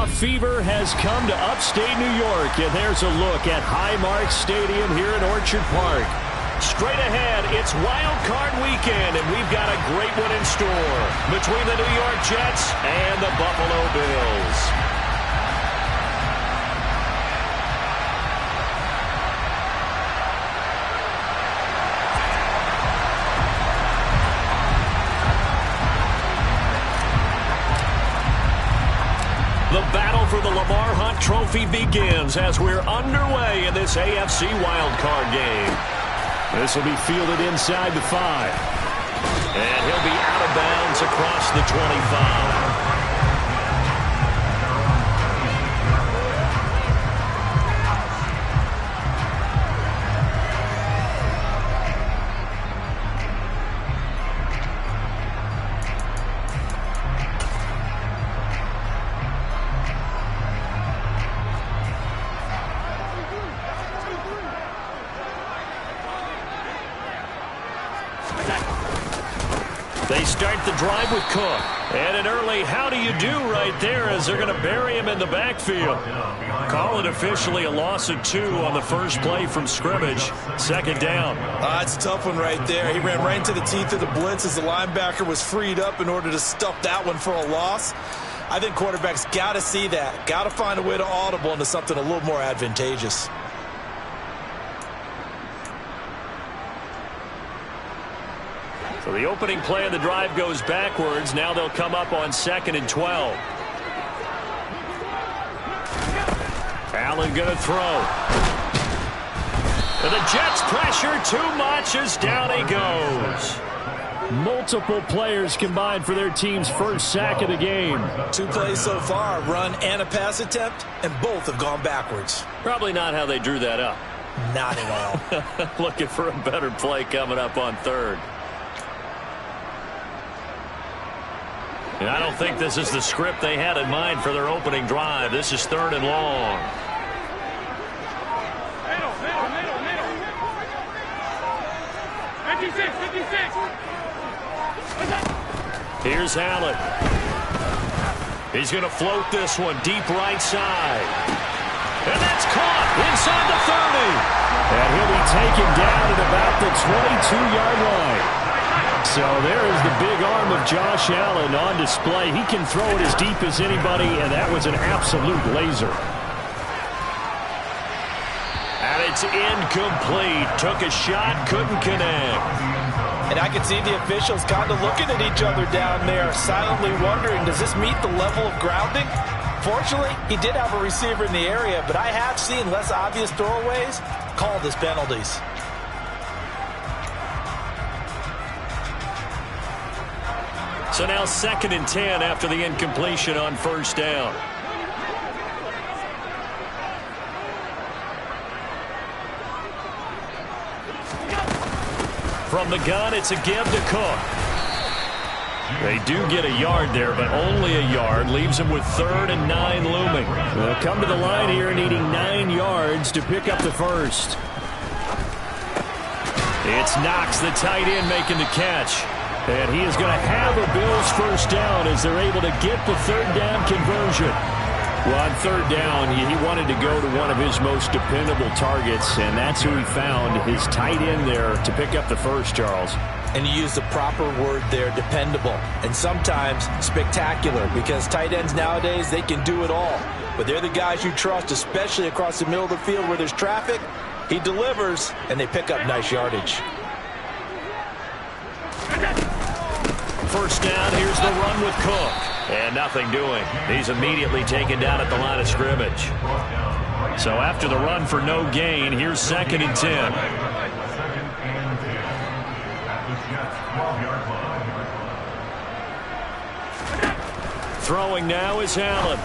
Playoff fever has come to upstate New York, and there's a look at Highmark Stadium here in Orchard Park. Straight ahead, it's Wild Card Weekend, and we've got a great one in store between the New York Jets and the Buffalo Bills. The battle for the Lamar Hunt Trophy begins as we're underway in this AFC wildcard game. This will be fielded inside the 5. And he'll be out of bounds across the 25. They start the drive with Cook. And an early how do you do right there as they're going to bury him in the backfield. Call it officially a loss of 2 on the first play from scrimmage. Second down. It's a tough one right there. He ran right into the teeth of the blitz as the linebacker was freed up in order to stuff that one for a loss. I think quarterbacks got to see that. Got to find a way to audible into something a little more advantageous. So the opening play of the drive goes backwards. Now they'll come up on 2nd and 12. Allen going to throw. And the Jets pressure too much as down he goes. Multiple players combined for their team's first sack of the game. 2 plays so far, a run and a pass attempt, and both have gone backwards. Probably not how they drew that up. Not at all. Looking for a better play coming up on 3rd. And I don't think this is the script they had in mind for their opening drive. This is 3rd and long. Middle. 56. Here's Allen. He's going to float this one deep right side. And that's caught inside the 30. And he'll be taken down at about the 22-yard line. So there is the big arm of Josh Allen on display. He can throw it as deep as anybody, and that was an absolute laser. And it's incomplete. Took a shot, couldn't connect. And I can see the officials kind of looking at each other down there, silently wondering, does this meet the level of grounding? Fortunately, he did have a receiver in the area, but I have seen less obvious throwaways called as penalties. So now 2nd and 10 after the incompletion on 1st down. From the gun, it's a give to Cook. They do get a yard there, but only a yard. Leaves them with 3rd and 9 looming. They'll come to the line here needing 9 yards to pick up the first. It's Knox, the tight end, making the catch. And he is going to have a Bills first down as they're able to get the 3rd down conversion. Well, on 3rd down, he wanted to go to one of his most dependable targets, and that's who he found, his tight end there, to pick up the first, Charles. And you use the proper word there, dependable, and sometimes spectacular, because tight ends nowadays, they can do it all. But they're the guys you trust, especially across the middle of the field where there's traffic. He delivers, and they pick up nice yardage. First down, here's the run with Cook. And nothing doing. He's immediately taken down at the line of scrimmage. So after the run for no gain, here's 2nd and 10. Throwing now is Allen.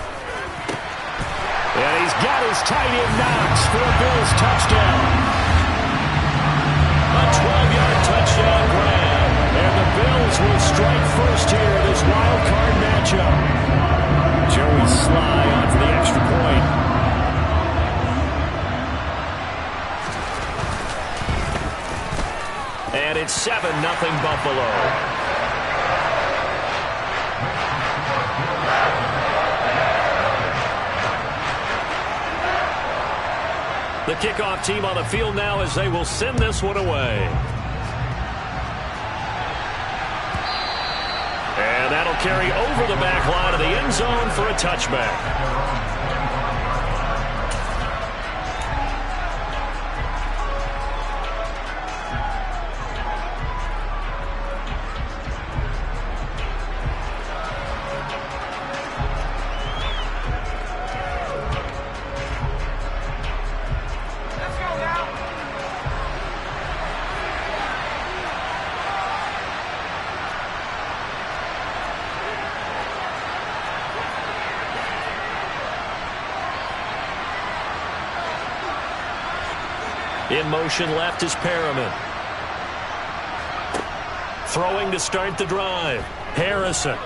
And he's got his tight end Knox for a Bills touchdown. A 12-yard touchdown grab. And the Bills will strike first here in this wild card matchup. Joey Sly on for the extra point. And it's 7-0 Buffalo. The kickoff team on the field now as they will send this one away. And that'll carry over the back line of the end zone for a touchback. In motion left is Perriman. Throwing to start the drive. Harrison.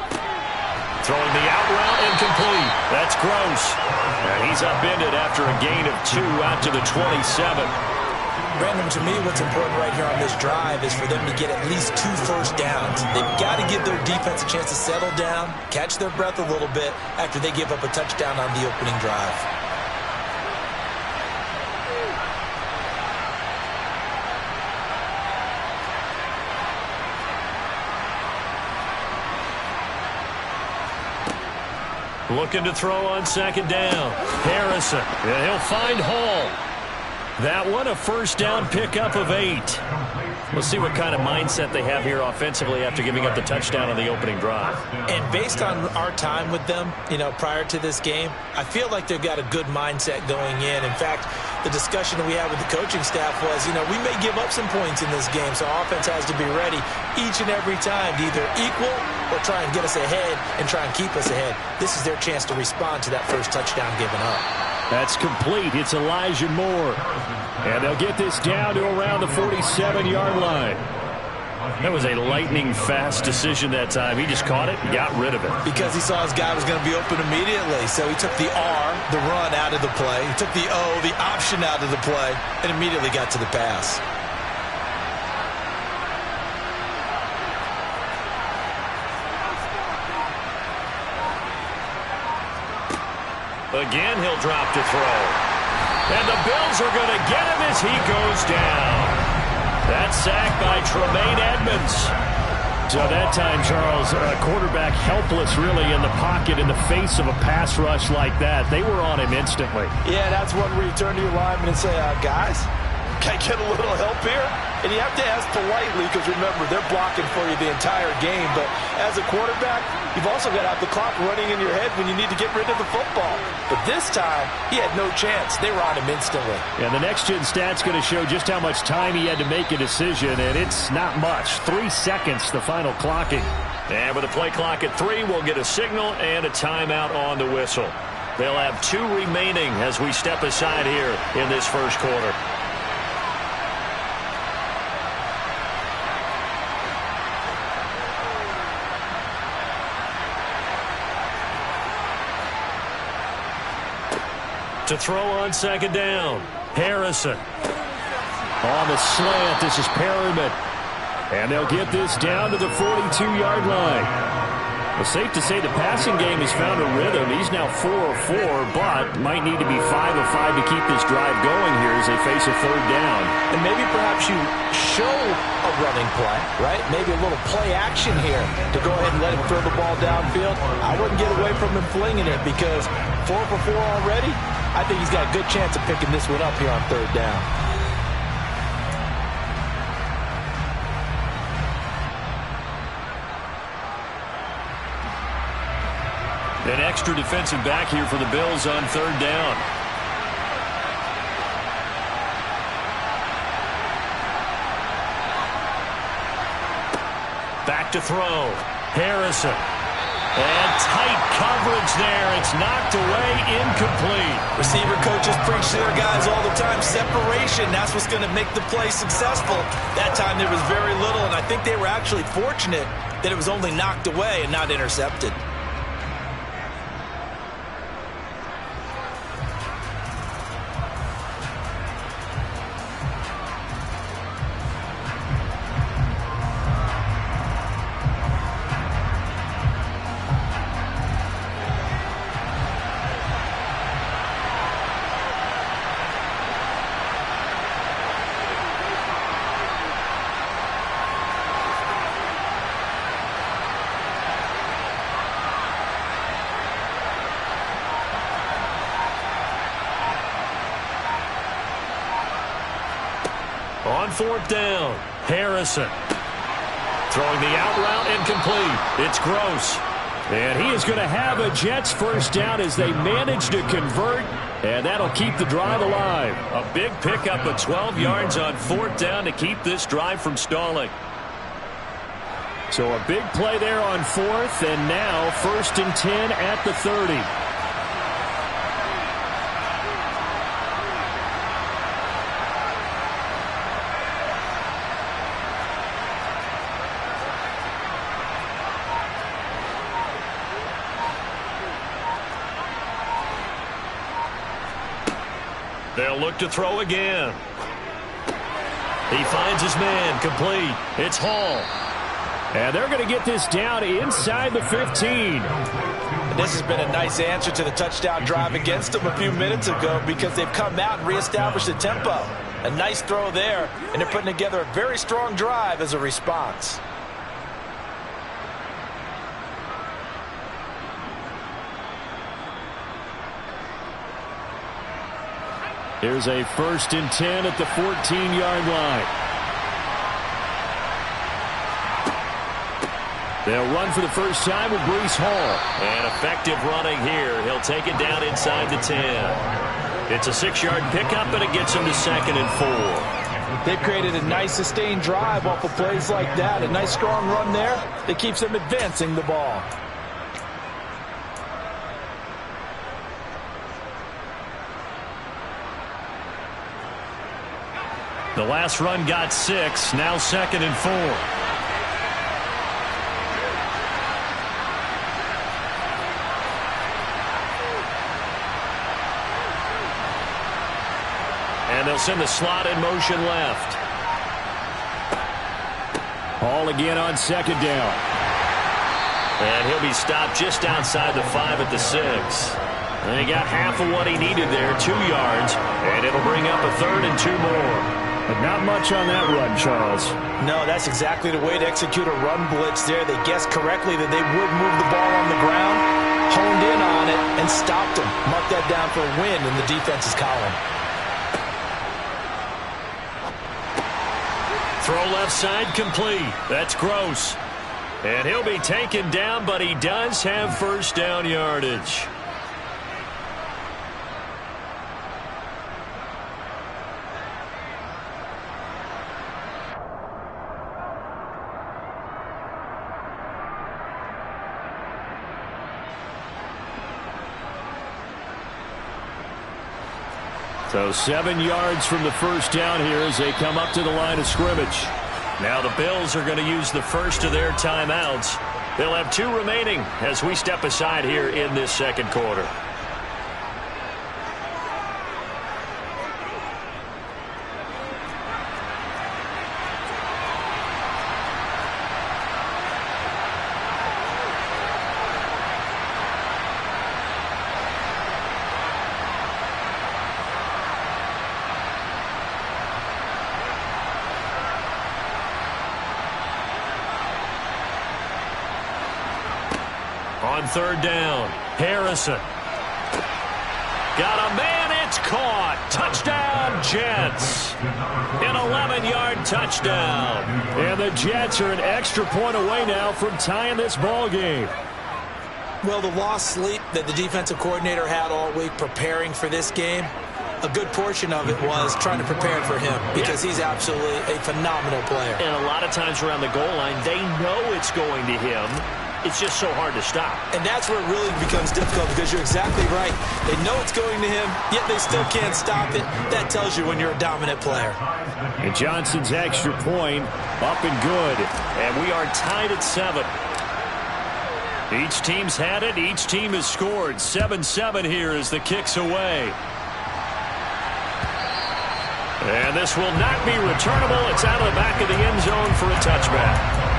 Throwing the out route incomplete. That's Gross. And he's upended after a gain of 2 out to the 27. Brandon, to me, what's important right here on this drive is for them to get at least 2 first downs. They've got to give their defense a chance to settle down, catch their breath a little bit after they give up a touchdown on the opening drive. Looking to throw on second down. Harrison. And he'll find Hall. That one a first down pickup of 8. We'll see what kind of mindset they have here offensively after giving up the touchdown on the opening drive. And based on our time with them, prior to this game, I feel like they've got a good mindset going in. In fact, the discussion that we had with the coaching staff was, we may give up some points in this game, so our offense has to be ready each and every time to either equal or try and get us ahead and try and keep us ahead. This is their chance to respond to that first touchdown given up. That's complete. It's Elijah Moore. And they'll get this down to around the 47-yard line. That was a lightning-fast decision that time. He just caught it and got rid of it. Because he saw his guy was going to be open immediately. So he took the R, the run, out of the play. He took the O, the option, out of the play, and immediately got to the pass. Again, he'll drop to throw. And the Bills are going to get him as he goes down. That's sacked by Tremaine Edmonds. So that time, Charles, quarterback helpless really in the pocket in the face of a pass rush like that. They were on him instantly. Yeah, that's one where you turn to your lineman and say, guys, can I get a little help here? And you have to ask politely because, remember, they're blocking for you the entire game. But as a quarterback, you've also got to have the clock running in your head when you need to get rid of the football. But this time, he had no chance. They were on him instantly. And the next-gen stat's going to show just how much time he had to make a decision, and it's not much. 3 seconds, the final clocking. And with a play clock at 3, we'll get a signal and a timeout on the whistle. They'll have 2 remaining as we step aside here in this first quarter. To throw on second down. Harrison. On the slant, this is Perriman. And they'll get this down to the 42-yard line. Well, safe to say the passing game has found a rhythm. He's now 4 of 4, but might need to be 5 of 5 to keep this drive going here as they face a third down. And maybe perhaps you show a running play, right? Maybe a little play action here to go ahead and let him throw the ball downfield. I wouldn't get away from him flinging it because 4 for 4 already. I think he's got a good chance of picking this one up here on third down. An extra defensive back here for the Bills on third down. Back to throw. Harrison. And tight coverage there. It's knocked away, incomplete. Receiver coaches preach to their guys all the time. Separation, that's what's going to make the play successful. That time there was very little, and I think they were actually fortunate that it was only knocked away and not intercepted. On fourth down, Harrison. Throwing the out route incomplete. It's Gross. And he is going to have a Jets first down as they manage to convert. And that'll keep the drive alive. A big pickup of 12 yards on fourth down to keep this drive from stalling. So a big play there on fourth, and now 1st and 10 at the 30. They'll look to throw again. He finds his man, complete. It's Hall. And they're going to get this down inside the 15. And this has been a nice answer to the touchdown drive against them a few minutes ago because they've come out and reestablished the tempo. A nice throw there, and they're putting together a very strong drive as a response. Here's a 1st and 10 at the 14-yard line. They'll run for the first time with Breece Hall. And effective running here. He'll take it down inside the 10. It's a 6-yard pickup, and it gets him to 2nd and 4. They've created a nice sustained drive off of plays like that. A nice strong run there that keeps them advancing the ball. The last run got 6, now 2nd and 4. And they'll send the slot in motion left. Hall again on 2nd down. And he'll be stopped just outside the 5 at the 6. And he got half of what he needed there, 2 yards. And it'll bring up a 3rd and 2 more. But not much on that run, Charles. No, that's exactly the way to execute a run blitz there. They guessed correctly that they would move the ball on the ground, honed in on it, and stopped them. Mark that down for a win in the defense's column. Throw left side complete. That's Gross. And he'll be taken down, but he does have first down yardage. So 7 yards from the first down here as they come up to the line of scrimmage. Now the Bills are going to use the first of their timeouts. They'll have 2 remaining as we step aside here in this second quarter. On 3rd down, Harrison. Got a man, it's caught. Touchdown, Jets. An 11-yard touchdown. And the Jets are an extra point away now from tying this ball game. Well, the lost sleep that the defensive coordinator had all week preparing for this game, a good portion of it was trying to prepare for him because he's absolutely a phenomenal player. And a lot of times around the goal line, they know it's going to him. It's just so hard to stop. And that's where it really becomes difficult because you're exactly right. They know it's going to him, yet they still can't stop it. That tells you when you're a dominant player. And Johnson's extra point up and good. And we are tied at 7. Each team's had it. Each team has scored. 7-7 here as the kick's away. And this will not be returnable. It's out of the back of the end zone for a touchback.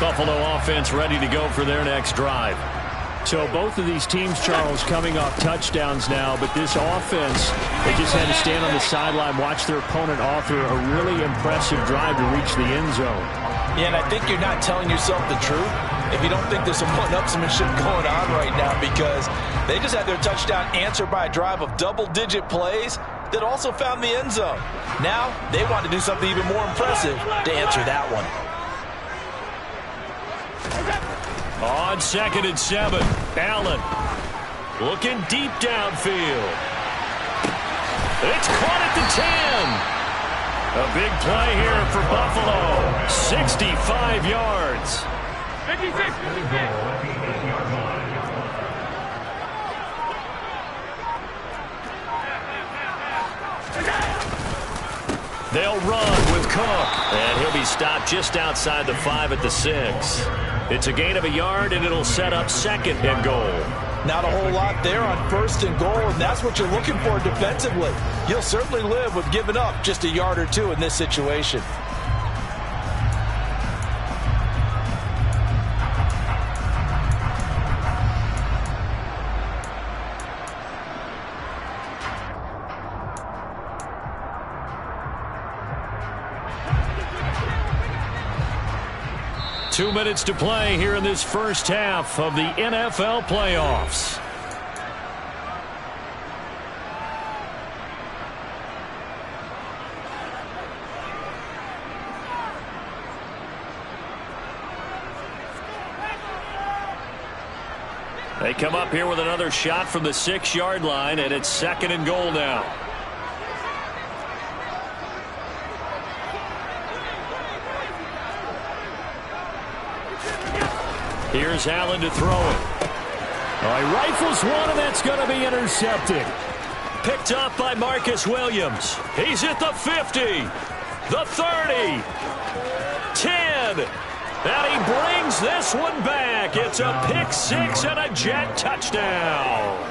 Buffalo offense ready to go for their next drive. So both of these teams, Charles, coming off touchdowns now, but this offense, they just had to stand on the sideline, watch their opponent author a really impressive drive to reach the end zone. Yeah, and I think you're not telling yourself the truth if you don't think there's some one-upsmanship going on right now, because they just had their touchdown answered by a drive of double-digit plays that also found the end zone. Now they want to do something even more impressive to answer that one. On 2nd and 7, Allen looking deep downfield. It's caught at the 10. A big play here for Buffalo. 65 yards. 56. They'll run with Cook. And he'll be stopped just outside the 5 at the 6. It's a gain of a yard, and it'll set up 2nd and goal. Not a whole lot there on 1st and goal, and that's what you're looking for defensively. You'll certainly live with giving up just a yard or two in this situation. Two minutes to play here in this first half of the NFL playoffs. They come up here with another shot from the 6-yard line, and it's 2nd and goal now. Here's Allen to throw it. All right, rifles one, and that's going to be intercepted. Picked up by Marcus Williams. He's at the 50, the 30, 10, and he brings this one back. It's a pick 6 and a Jet touchdown.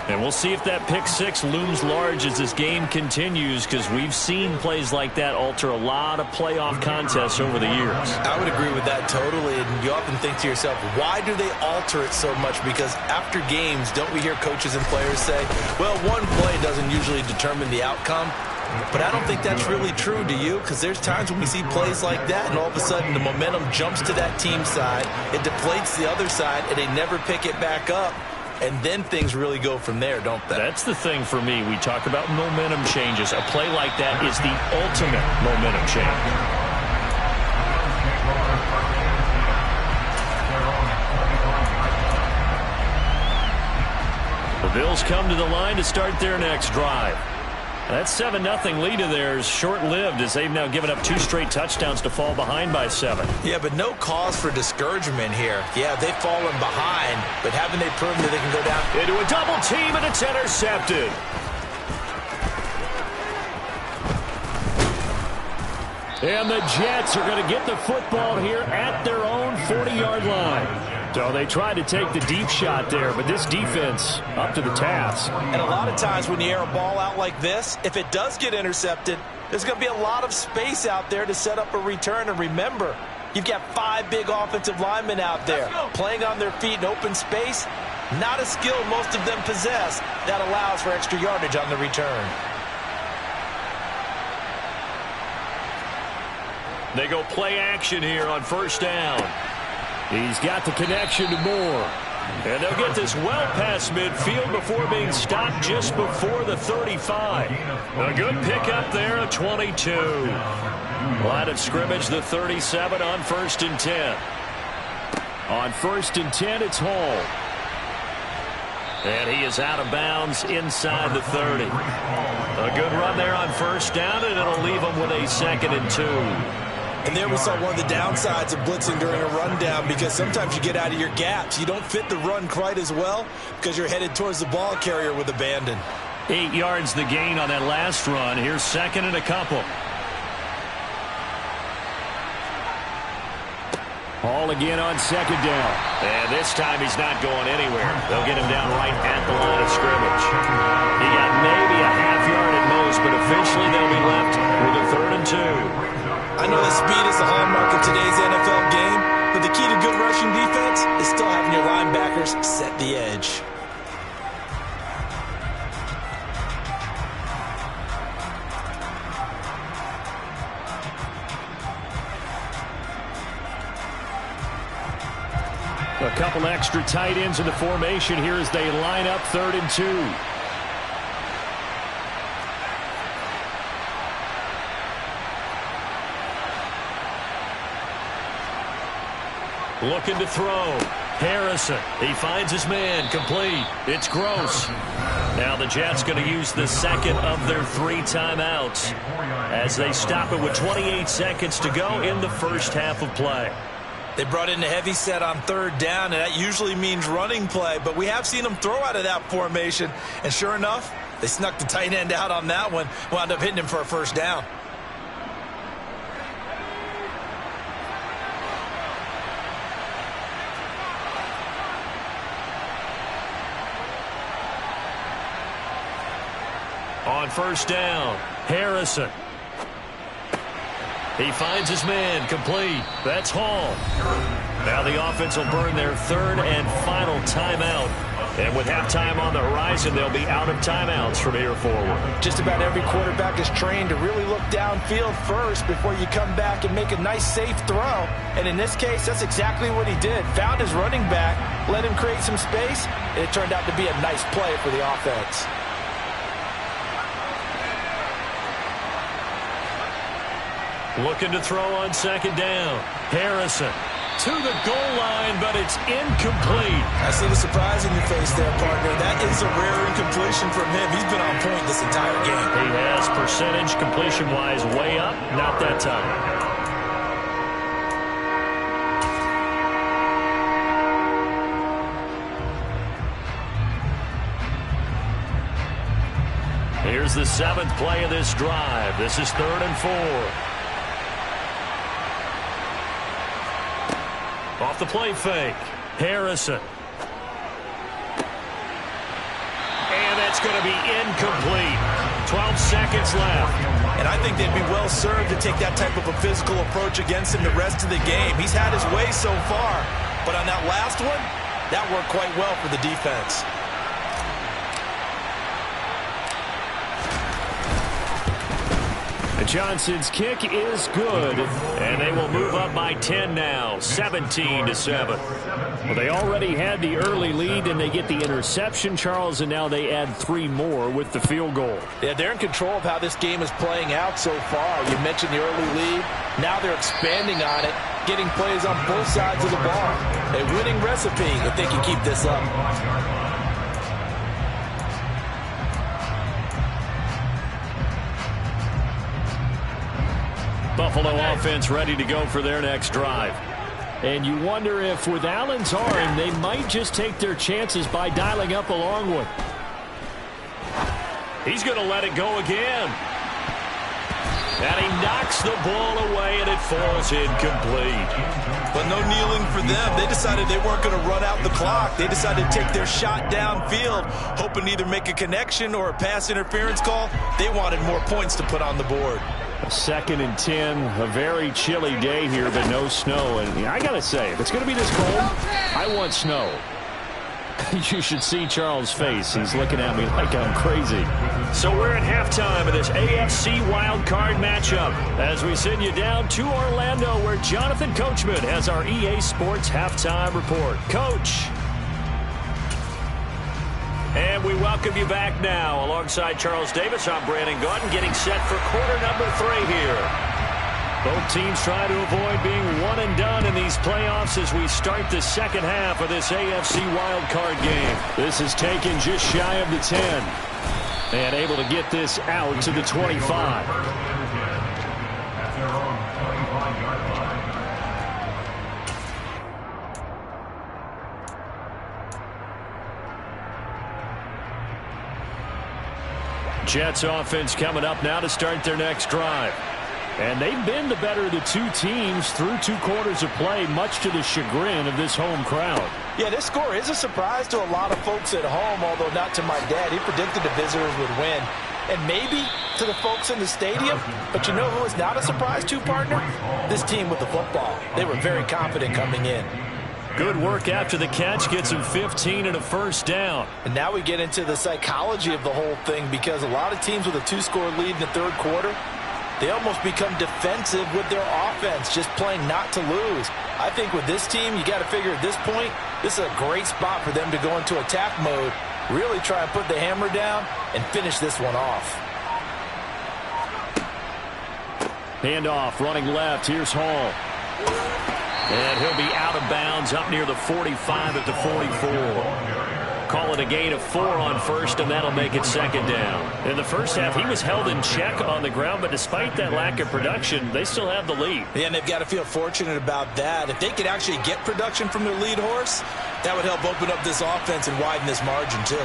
And we'll see if that pick 6 looms large as this game continues, because we've seen plays like that alter a lot of playoff contests over the years. I would agree with that totally, and you often think to yourself, why do they alter it so much? Because after games, don't we hear coaches and players say, well, one play doesn't usually determine the outcome? But I don't think that's really true, do you? Because there's times when we see plays like that, and all of a sudden the momentum jumps to that team side, it deflates the other side, and they never pick it back up. And then things really go from there, don't they? That's the thing for me. We talk about momentum changes. A play like that is the ultimate momentum change. The Bills come to the line to start their next drive. That 7-0 lead of theirs short-lived, as they've now given up 2 straight touchdowns to fall behind by 7. Yeah, but no cause for discouragement here. Yeah, they've fallen behind, but haven't they proven that they can go down into a double team, and it's intercepted. And the Jets are going to get the football here at their own 40-yard line. So they tried to take the deep shot there, but this defense up to the task. And a lot of times when you air a ball out like this, if it does get intercepted, there's going to be a lot of space out there to set up a return. And remember, you've got 5 big offensive linemen out there playing on their feet in open space. Not a skill most of them possess that allows for extra yardage on the return. They go play action here on 1st down. He's got the connection to Moore. And they'll get this well past midfield before being stopped just before the 35. A good pickup there, a 22. Line of scrimmage, the 37 on 1st and 10. On 1st and 10, it's Hall. And he is out of bounds inside the 30. A good run there on 1st down, and it'll leave him with a 2nd and 2. And there we saw one of the downsides of blitzing during a rundown, because sometimes you get out of your gaps. You don't fit the run quite as well because you're headed towards the ball carrier with abandon. 8 yards the gain on that last run. Here's 2nd and a couple. Hall again on 2nd down. And this time he's not going anywhere. They'll get him down right at the line of scrimmage. He got maybe a half yard at most, but officially they'll be left with a 3rd and 2. I know that speed is the hallmark of today's NFL game, but players set the edge. A couple extra tight ends in the formation here as they line up 3rd and 2. Looking to throw. Harrison. He finds his man. Complete. It's Gross. Now the Jets going to use the second of their 3 timeouts as they stop it with 28 seconds to go in the first half of play. They brought in a heavy set on 3rd down, and that usually means running play, but we have seen them throw out of that formation, and sure enough, they snuck the tight end out on that one, wound up hitting him for a 1st down. On 1st down, Harrison. He finds his man. Complete. That's Hall. Now the offense will burn their 3rd and final timeout. And with halftime on the horizon, they'll be out of timeouts from here forward. Just about every quarterback is trained to really look downfield first before you come back and make a nice, safe throw. And in this case, that's exactly what he did. Found his running back, let him create some space, and it turned out to be a nice play for the offense. Looking to throw on 2nd down. Harrison to the goal line, but it's incomplete. I see the surprise in your face there, partner. That is a rare incompletion from him. He's been on point this entire game. He has, percentage completion-wise, way up. Not that time. Here's the 7th play of this drive. This is 3rd and 4. Off the play fake. Harrison. And that's going to be incomplete. 12 seconds left. And I think they'd be well served to take that type of a physical approach against him the rest of the game. He's had his way so far. But on that last one, that worked quite well for the defense. Johnson's kick is good, and they will move up by 10 now, 17-7. Well, they already had the early lead, and they get the interception, Charles, and now they add 3 more with the field goal. Yeah, they're in control of how this game is playing out so far. You mentioned the early lead. Now they're expanding on it, getting plays on both sides of the ball. A winning recipe if they can keep this up. Buffalo offense ready to go for their next drive. And you wonder if with Allen's arm, they might just take their chances by dialing up a long one. He's going to let it go again. And he knocks the ball away, and it falls incomplete. But no kneeling for them. They decided they weren't going to run out the clock. They decided to take their shot downfield, hoping to either make a connection or a pass interference call. They wanted more points to put on the board. 2nd and 10, a very chilly day here, but no snow. And I got to say, if it's going to be this cold, I want snow. You should see Charles' face. He's looking at me like I'm crazy. So we're at halftime of this AFC wildcard matchup as we send you down to Orlando where Jonathan Coachman has our EA Sports halftime report. Coach. And we welcome you back now. Alongside Charles Davis, I'm Brandon Gordon getting set for quarter number 3 here. Both teams try to avoid being one and done in these playoffs as we start the second half of this AFC wildcard game. This is taken just shy of the 10 and able to get this out to the 25. Jets offense coming up now to start their next drive. And they've been the better of the 2 teams through 2 quarters of play, much to the chagrin of this home crowd. Yeah, this score is a surprise to a lot of folks at home, although not to my dad. He predicted the visitors would win. And maybe to the folks in the stadium. But you know who is not a surprise to, partner? This team with the football. They were very confident coming in. Good work after the catch. Gets him 15 and a first down. And now we get into the psychology of the whole thing, because a lot of teams with a 2-score lead in the third quarter, they almost become defensive with their offense, just playing not to lose. I think with this team, you got to figure at this point, this is a great spot for them to go into attack mode, really try and put the hammer down and finish this one off. Handoff, running left. Here's Hall. And he'll be out of bounds up near the 45 at the 44. Call it a gain of 4 on first, and that'll make it second down. In the first half, he was held in check on the ground, but despite that lack of production, they still have the lead. Yeah, and they've got to feel fortunate about that. If they could actually get production from their lead horse, that would help open up this offense and widen this margin too.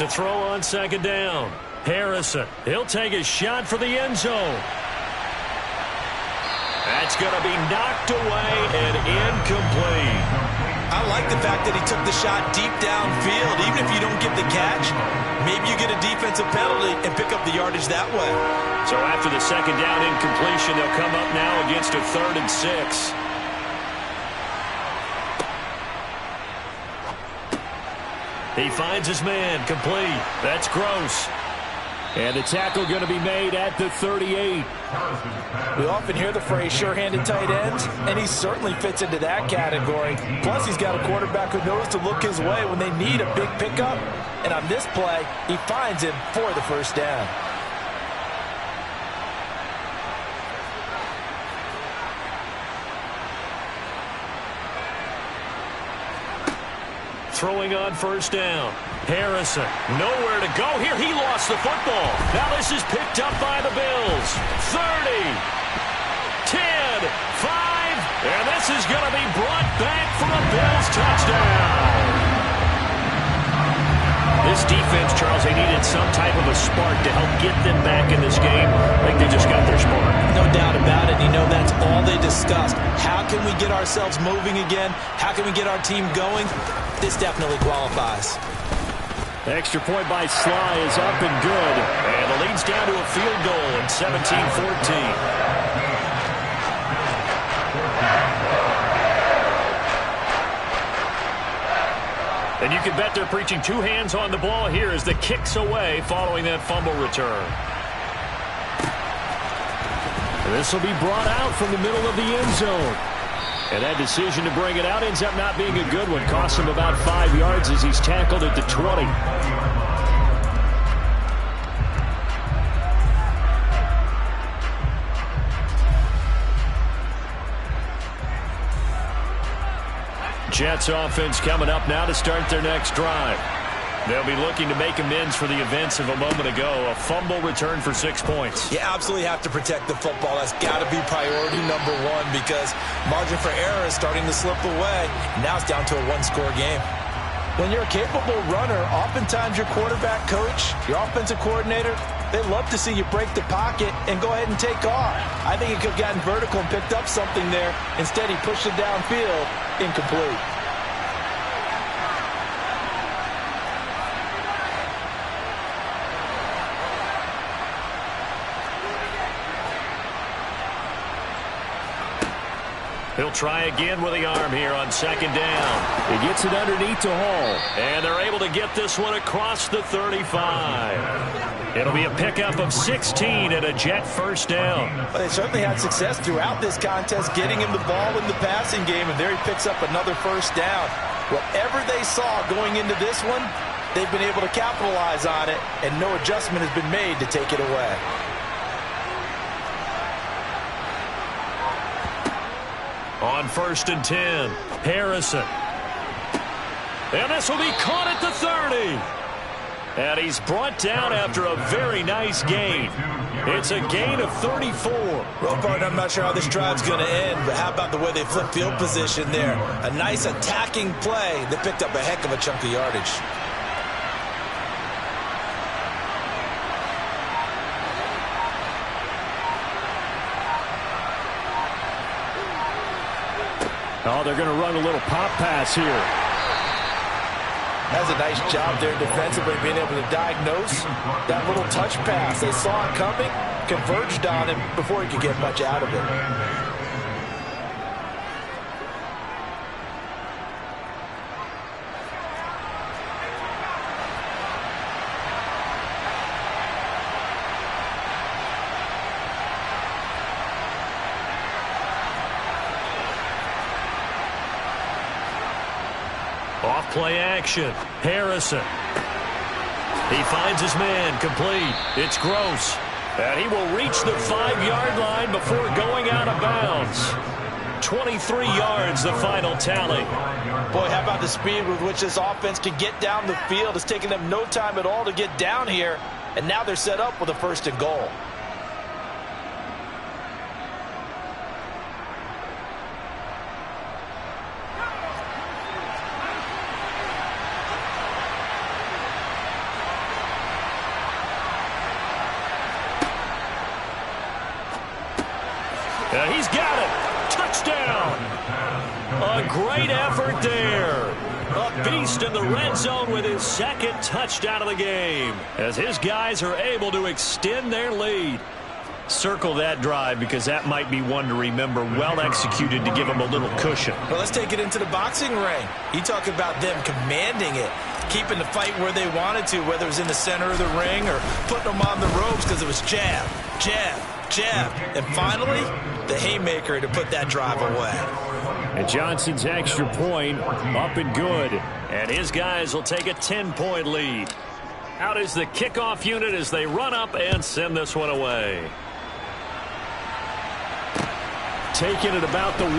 To throw on second down. Harrison, he'll take a shot for the end zone. That's going to be knocked away and incomplete. I like the fact that he took the shot deep downfield. Even if you don't get the catch, maybe you get a defensive penalty and pick up the yardage that way. So after the second down incompletion, they'll come up now against a 3rd and 6. He finds his man, complete. That's Gross. And the tackle going to be made at the 38. We often hear the phrase sure-handed tight ends, and he certainly fits into that category. Plus, he's got a quarterback who knows to look his way when they need a big pickup. And on this play, he finds him for the first down. Throwing on first down. Harrison, nowhere to go here. He lost the football. Now this is picked up by the Bills. 30, 10, 5, and this is going to be brought back for a Bills touchdown. This defense, Charles, they needed some type of a spark to help get them back in this game. I think they just got their spark. No doubt about it. You know, that's all they discussed. How can we get ourselves moving again? How can we get our team going? This definitely qualifies. Extra point by Sly is up and good. And the lead's down to a field goal in 17-14. And you can bet they're preaching 2 hands on the ball here as the kick's away following that fumble return. This will be brought out from the middle of the end zone. And that decision to bring it out ends up not being a good one. Costs him about 5 yards as he's tackled at the 20. Jets offense coming up now to start their next drive. They'll be looking to make amends for the events of a moment ago. A fumble return for 6 points. You absolutely have to protect the football. That's got to be priority number 1 because margin for error is starting to slip away. Now it's down to a 1-score game. When you're a capable runner, oftentimes your quarterback coach, your offensive coordinator, they love to see you break the pocket and go ahead and take off. I think he could have gotten vertical and picked up something there. Instead, he pushed it downfield, incomplete. He'll try again with the arm here on second down. He gets it underneath to Hall. And they're able to get this one across the 35. It'll be a pickup of 16 and a Jet first down. Well, they certainly had success throughout this contest, getting him the ball in the passing game, and there he picks up another first down. Whatever they saw going into this one, they've been able to capitalize on it, and no adjustment has been made to take it away. On first and 10, Harrison. And this will be caught at the 30. And he's brought down after a very nice gain. It's a gain of 34. Well, partner, I'm not sure how this drive's going to end, but how about the way they flip field position there? A nice attacking play that picked up a heck of a chunk of yardage. Oh, they're going to run a little pop pass here. That's a nice job there defensively, being able to diagnose that little touch pass. They saw it coming, converged on him before he could get much out of it. Off-play action. Harrison. He finds his man. Complete. It's Gross. And he will reach the 5-yard line before going out of bounds. 23 yards, the final tally. Boy, how about the speed with which this offense can get down the field? It's taken them no time at all to get down here. And now they're set up with a 1st and goal. He's got it. Touchdown. A great effort there. A beast in the red zone with his 2nd touchdown of the game, as his guys are able to extend their lead. Circle that drive, because that might be one to remember. Well executed to give them a little cushion. Well, let's take it into the boxing ring. You talk about them commanding it, keeping the fight where they wanted to, whether it was in the center of the ring or putting them on the ropes, because it was jab, jab, jab. And finally, the haymaker to put that drive away. And Johnson's extra point up and good. And his guys will take a 10-point lead. Out is the kickoff unit as they run up and send this one away. Taking it about the 1.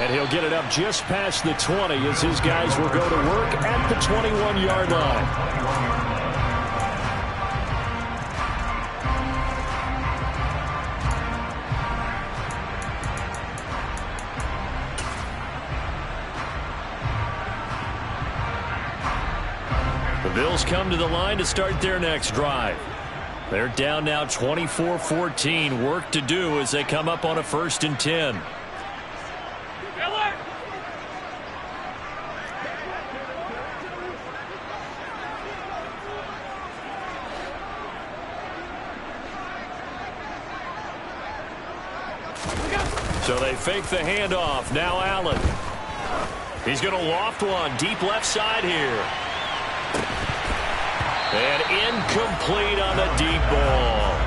And he'll get it up just past the 20 as his guys will go to work at the 21-yard line. The Bills come to the line to start their next drive. They're down now 24-14. Work to do as they come up on a 1st and 10. So they fake the handoff. Now Allen. He's going to loft one deep left side here. And incomplete on the deep ball.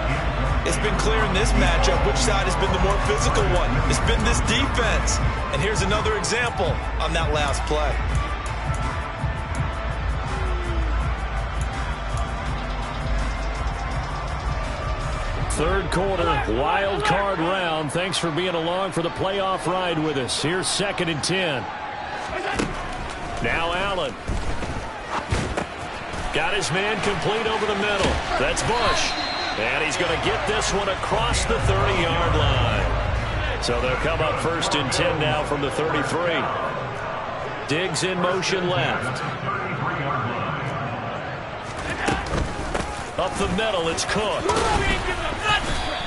It's been clear in this matchup which side has been the more physical one. It's been this defense. And here's another example on that last play. Third quarter, wild card round. Thanks for being along for the playoff ride with us. Here's 2nd and 10. Now Allen. Got his man complete over the middle. That's Bush. And he's going to get this one across the 30-yard line. So they'll come up 1st and 10 now from the 33. Diggs in motion left. Up the middle, it's Cook.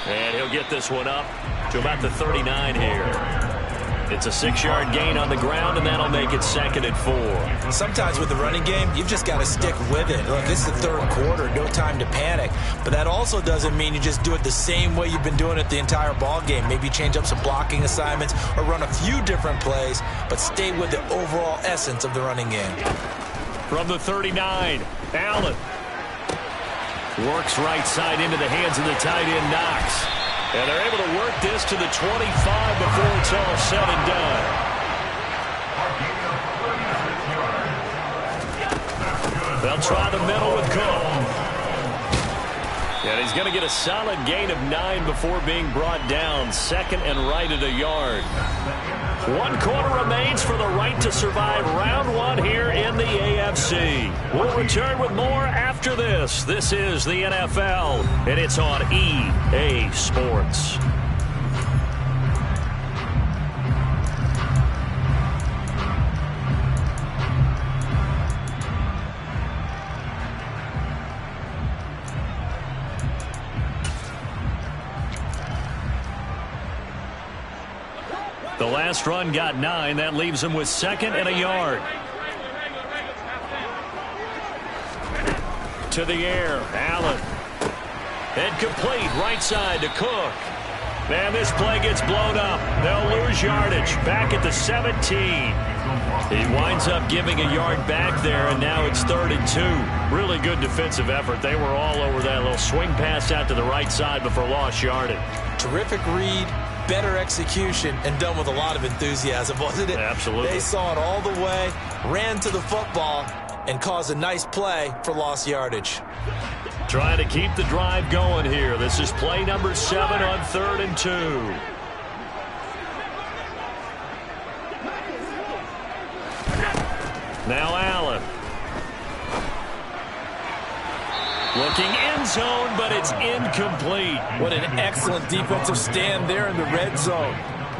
And he'll get this one up to about the 39 here. It's a 6-yard gain on the ground, and that'll make it 2nd and 4. Sometimes with the running game, you've just got to stick with it. Look, it's the 3rd quarter, no time to panic. But that also doesn't mean you just do it the same way you've been doing it the entire ball game. Maybe change up some blocking assignments or run a few different plays, but stay with the overall essence of the running game. From the 39, Allen. Works right side into the hands of the tight end, Knox. And they're able to work this to the 25 before it's all said and done. They'll try the middle with Cook. And he's going to get a solid gain of 9 before being brought down. 2nd and right at a yard. 1 quarter remains for the right to survive round 1 here in the AFC. We'll return with more after this. This is the NFL, and it's on EA Sports. The last run got 9. That leaves him with 2nd and a yard. To the air, Allen. Incomplete, right side to Cook. Man, this play gets blown up. They'll lose yardage. Back at the 17. He winds up giving a yard back there, and now it's 3rd and 2. Really good defensive effort. They were all over that little swing pass out to the right side before lost yardage. Terrific read, better execution, and done with a lot of enthusiasm, wasn't it? Absolutely. They saw it all the way, ran to the football, and caused a nice play for lost yardage. Trying to keep the drive going here. This is play number 7 on 3rd and 2. Now Allen. Looking end zone, but it's incomplete. What an excellent defensive stand there in the red zone.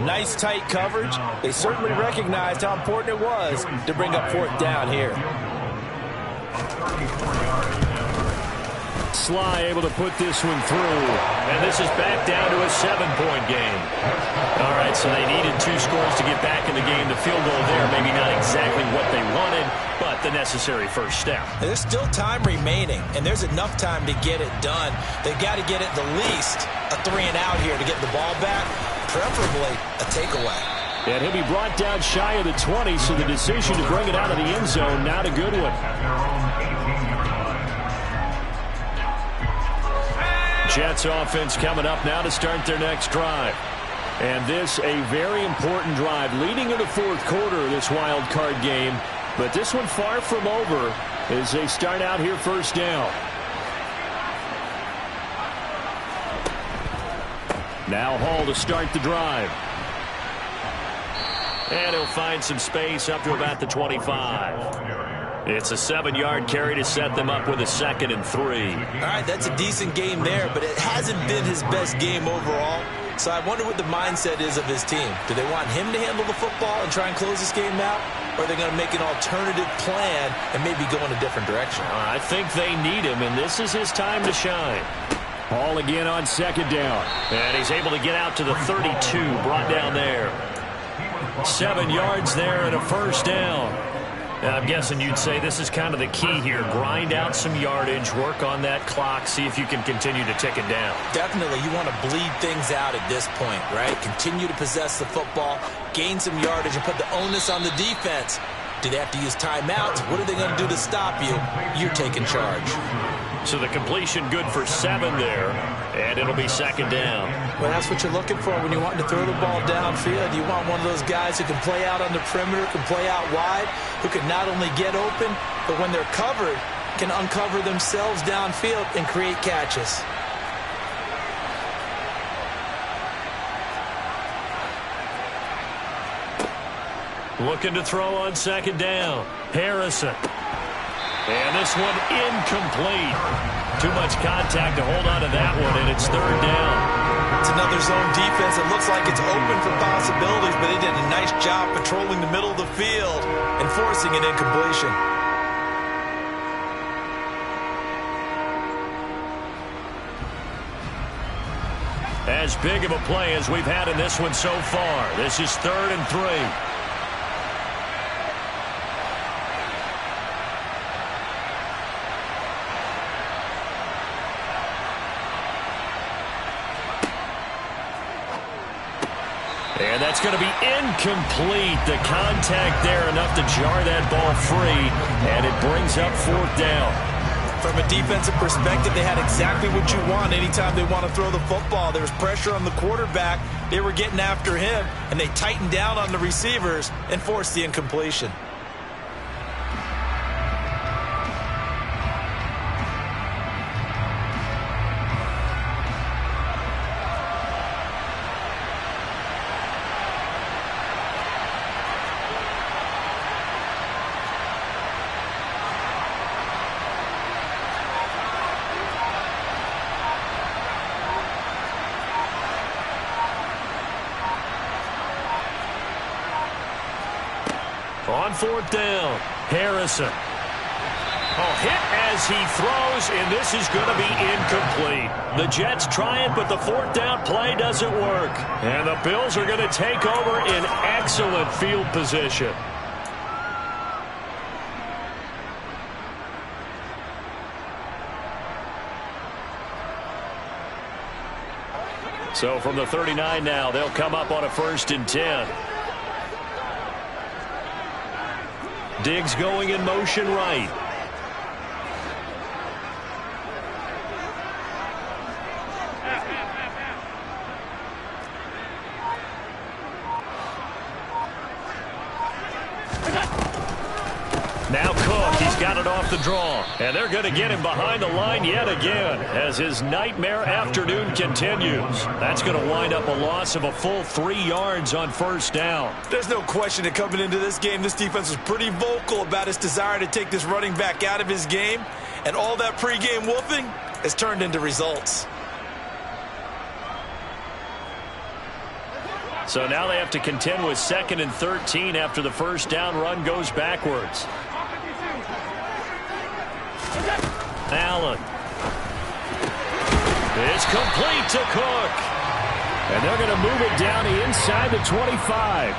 Nice tight coverage. They certainly recognized how important it was to bring up 4th down here. Sly able to put this one through. And this is back down to a 7-point game. All right, so they needed 2 scores to get back in the game. The field goal there, maybe not exactly what they wanted, but the necessary first step. There's still time remaining, and there's enough time to get it done. They've got to get it the least a 3-and-out here to get the ball back, preferably a takeaway. And he'll be brought down shy of the 20, so the decision to bring it out of the end zone, not a good one. Jets offense coming up now to start their next drive. And this a very important drive leading into 4th quarter of this wild card game. But this one far from over as they start out here 1st down. Now Hall to start the drive. And he'll find some space up to about the 25. It's a 7-yard carry to set them up with a 2nd and 3. All right, that's a decent game there, but it hasn't been his best game overall. So I wonder what the mindset is of his team. Do they want him to handle the football and try and close this game out? Or are they going to make an alternative plan and maybe go in a different direction? I think they need him, and this is his time to shine. Hall again on 2nd down. And he's able to get out to the 32, brought down there. 7 yards there and a 1st down. I'm guessing you'd say this is kind of the key here. Grind out some yardage, work on that clock, see if you can continue to tick it down. Definitely. You want to bleed things out at this point, right? Continue to possess the football, gain some yardage, and put the onus on the defense. Do they have to use timeouts? What are they going to do to stop you? You're taking charge. So the completion good for 7 there, and it'll be 2nd down. Well, that's what you're looking for when you want to throw the ball downfield. You want one of those guys who can play out on the perimeter, can play out wide, who can not only get open, but when they're covered, can uncover themselves downfield and create catches. Looking to throw on 2nd down. Harrison. And this one incomplete. Too much contact to hold on to that one, and it's 3rd down. It's another zone defense. It looks like it's open for possibilities, but they did a nice job patrolling the middle of the field and forcing an incompletion. As big of a play as we've had in this one so far. This is 3rd and 3. And that's going to be incomplete. The contact there enough to jar that ball free, and it brings up 4th down. From a defensive perspective, they had exactly what you want anytime they want to throw the football. There was pressure on the quarterback. They were getting after him, and they tightened down on the receivers and forced the incompletion. On 4th down, Harrison. Oh, hit as he throws, and this is going to be incomplete. The Jets try it, but the fourth down play doesn't work. And the Bills are going to take over in excellent field position. So from the 39 now, they'll come up on a 1st and 10. Diggs going in motion right. Now Cook, he's got it off the draw. And they're going to get him behind the line yet again as his nightmare afternoon continues. That's going to wind up a loss of a full 3 yards on 1st down. There's no question that coming into this game, this defense was pretty vocal about its desire to take this running back out of his game. And all that pregame whooping has turned into results. So now they have to contend with 2nd and 13 after the 1st down run goes backwards. Allen. It's complete to Cook. And they're going to move it down inside the 25.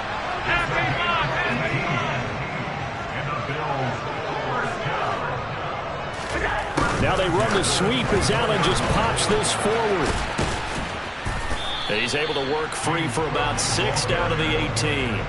Now they run the sweep as Allen just pops this forward. He's able to work free for about 6 down to the 18.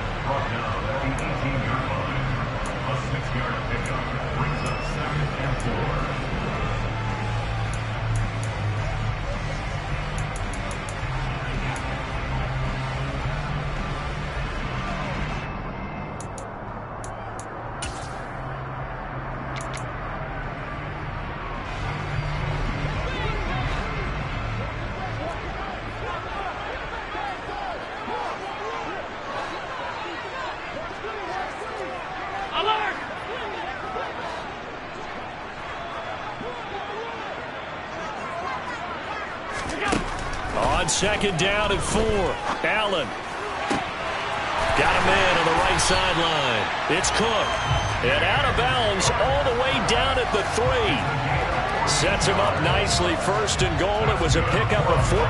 On 2nd down and 4. Allen. Got a man on the right sideline. It's Cook. And out of bounds all the way down at the 3. Sets him up nicely. 1st and goal. It was a pickup of 14.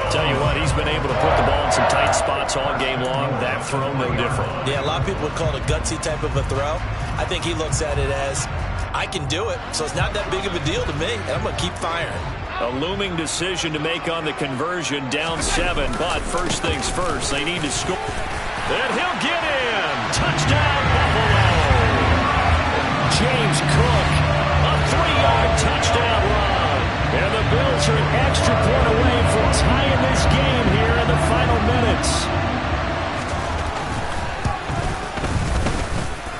Tell you what, he's been able to put the ball in some tight spots all game long. That throw, no different. Yeah, a lot of people would call it a gutsy type of a throw. I think he looks at it as, I can do it, so it's not that big of a deal to me, and I'm going to keep firing. A looming decision to make on the conversion, down 7, but first things first, they need to score. And he'll get in. Touchdown, Buffalo. James Cook, a 3-yard touchdown run. And the Bills are an extra point away from tying this game here in the final minutes.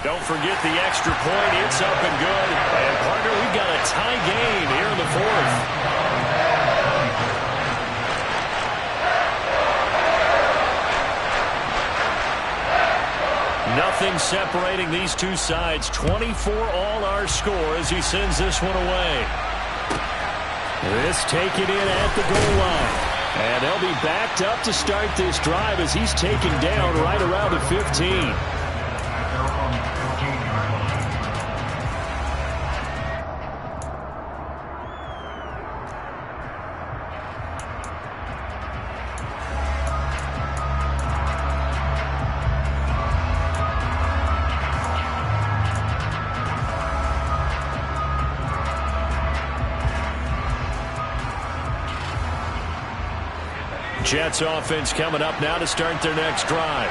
Don't forget the extra point. It's up and good. And, partner, we've got a tie game here in the 4th. Nothing separating these two sides. 24 all our score as he sends this one away. This taken in at the goal line. And they'll be backed up to start this drive as he's taken down right around the 15. Jets offense coming up now to start their next drive.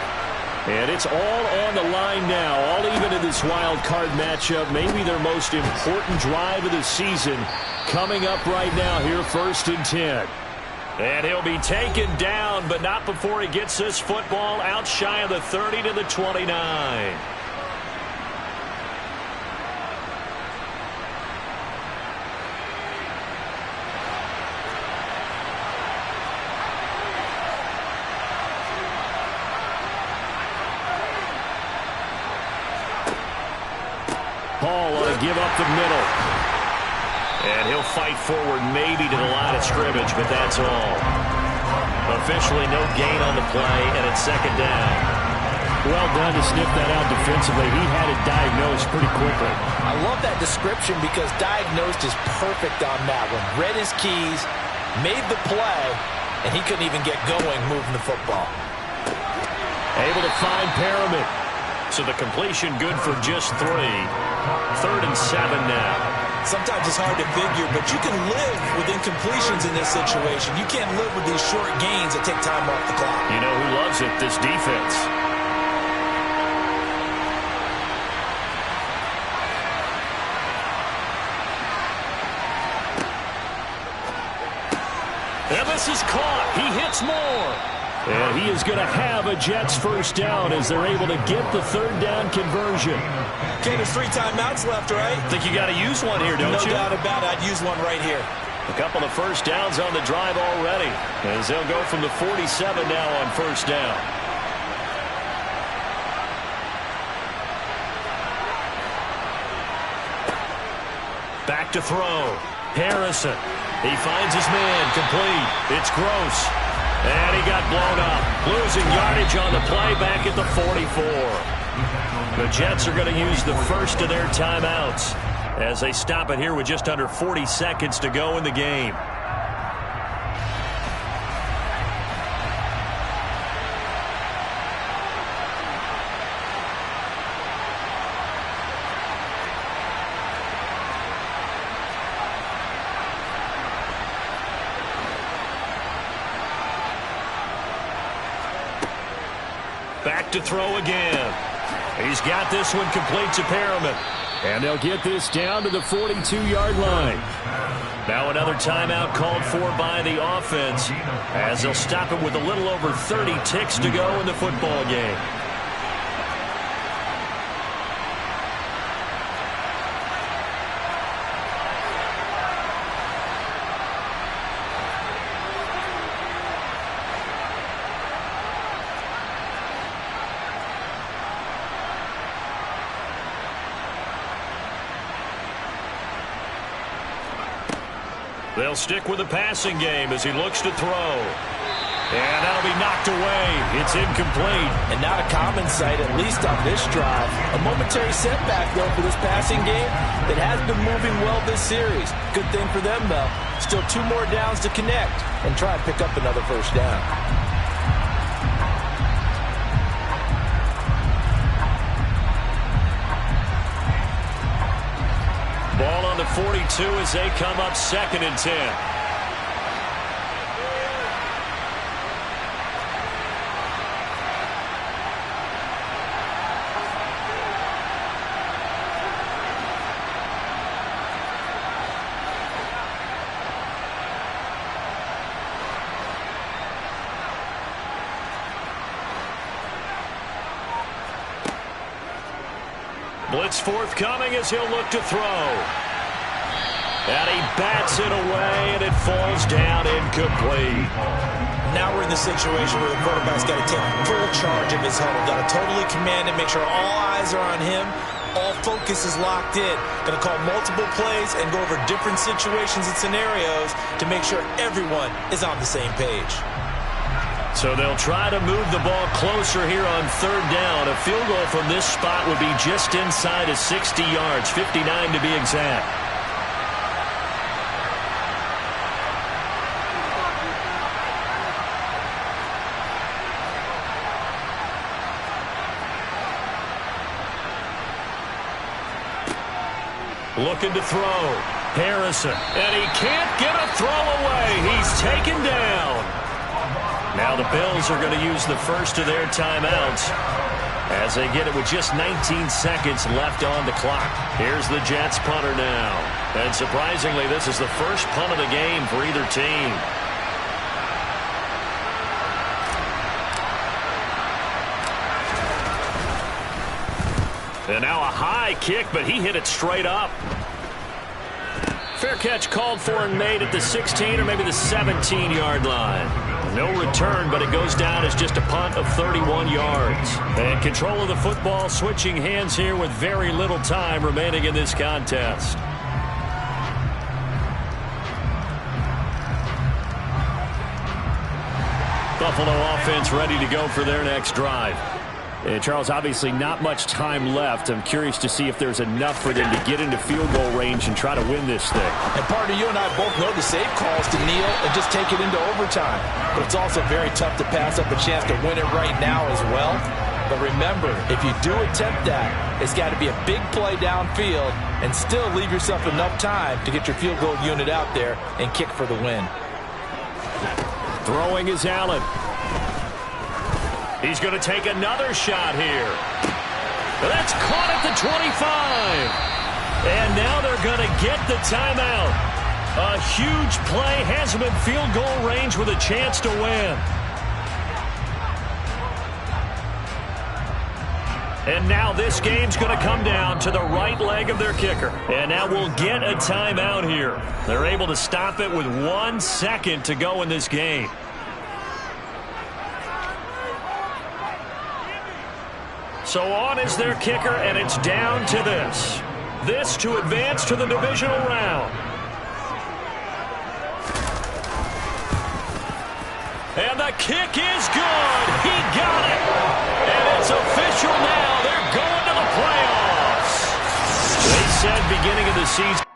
And it's all on the line now, all even in this wild card matchup. Maybe their most important drive of the season coming up right now here, 1st and 10. And he'll be taken down, but not before he gets this football out shy of the 30 to the 29. Paul ought to give up the middle. And he'll fight forward maybe to the line of scrimmage, but that's all. Officially no gain on the play, and it's 2nd down. Well done to sniff that out defensively. He had it diagnosed pretty quickly. I love that description because diagnosed is perfect on that one. Read his keys, made the play, and he couldn't even get going moving the football. Able to find Perriman. So the completion good for just 3. 3rd and 7 now. Sometimes it's hard to figure, but you can live with incompletions in this situation. You can't live with these short gains that take time off the clock. You know who loves it? This defense. And this is caught. He hits more. And he is going to have a Jets first down as they're able to get the 3rd down conversion. Okay, there's 3 timeouts left, right? Think you got to use one here, don't you? No doubt about it. I'd use one right here. A couple of first downs on the drive already, as they'll go from the 47 now on first down. Back to throw. Harrison. He finds his man. Complete. It's Gross. And he got blown up. Losing yardage on the play back at the 44. The Jets are going to use the first of their timeouts as they stop it here with just under 40 seconds to go in the game. Back to throw again. He's got this one complete to Perriman. And they'll get this down to the 42-yard line. Now another timeout called for by the offense as they'll stop it with a little over 30 ticks to go in the football game. They'll stick with the passing game as he looks to throw. And that'll be knocked away. It's incomplete. And not a common sight, at least on this drive. A momentary setback, though, for this passing game that has been moving well this series. Good thing for them, though. Still 2 more downs to connect and try and pick up another first down. Ball on the 42 as they come up 2nd and 10. Blitz forthcoming as he'll look to throw. And he bats it away, and it falls down incomplete. Now we're in the situation where the quarterback's got to take full charge of his huddle. Got to totally command it, make sure all eyes are on him. All focus is locked in. Going to call multiple plays and go over different situations and scenarios to make sure everyone is on the same page. So they'll try to move the ball closer here on 3rd down. A field goal from this spot would be just inside of 60 yards, 59 to be exact. Looking to throw. Harrison. And he can't get a throw away. He's taken down. Now the Bills are going to use the first of their timeouts as they get it with just 19 seconds left on the clock. Here's the Jets punter now. And surprisingly, this is the first punt of the game for either team. And now a high kick, but he hit it straight up. Fair catch called for and made at the 16 or maybe the 17-yard line. No return, but it goes down as just a punt of 31 yards. And control of the football switching hands here with very little time remaining in this contest. Buffalo offense ready to go for their next drive. And Charles, obviously not much time left. I'm curious to see if there's enough for them to get into field goal range and try to win this thing. And partner, you and I both know the safe calls to kneel and just take it into overtime. But it's also very tough to pass up a chance to win it right now as well. But remember, if you do attempt that, it's got to be a big play downfield and still leave yourself enough time to get your field goal unit out there and kick for the win. Throwing is Allen. He's going to take another shot here. That's caught at the 25. And now they're going to get the timeout. A huge play has him in field goal range with a chance to win. And now this game's going to come down to the right leg of their kicker. And now we'll get a timeout here. They're able to stop it with 1 second to go in this game. So on is their kicker, and it's down to this. This to advance to the divisional round. And the kick is good. He got it. And it's official now. They're going to the playoffs. They said beginning of the season.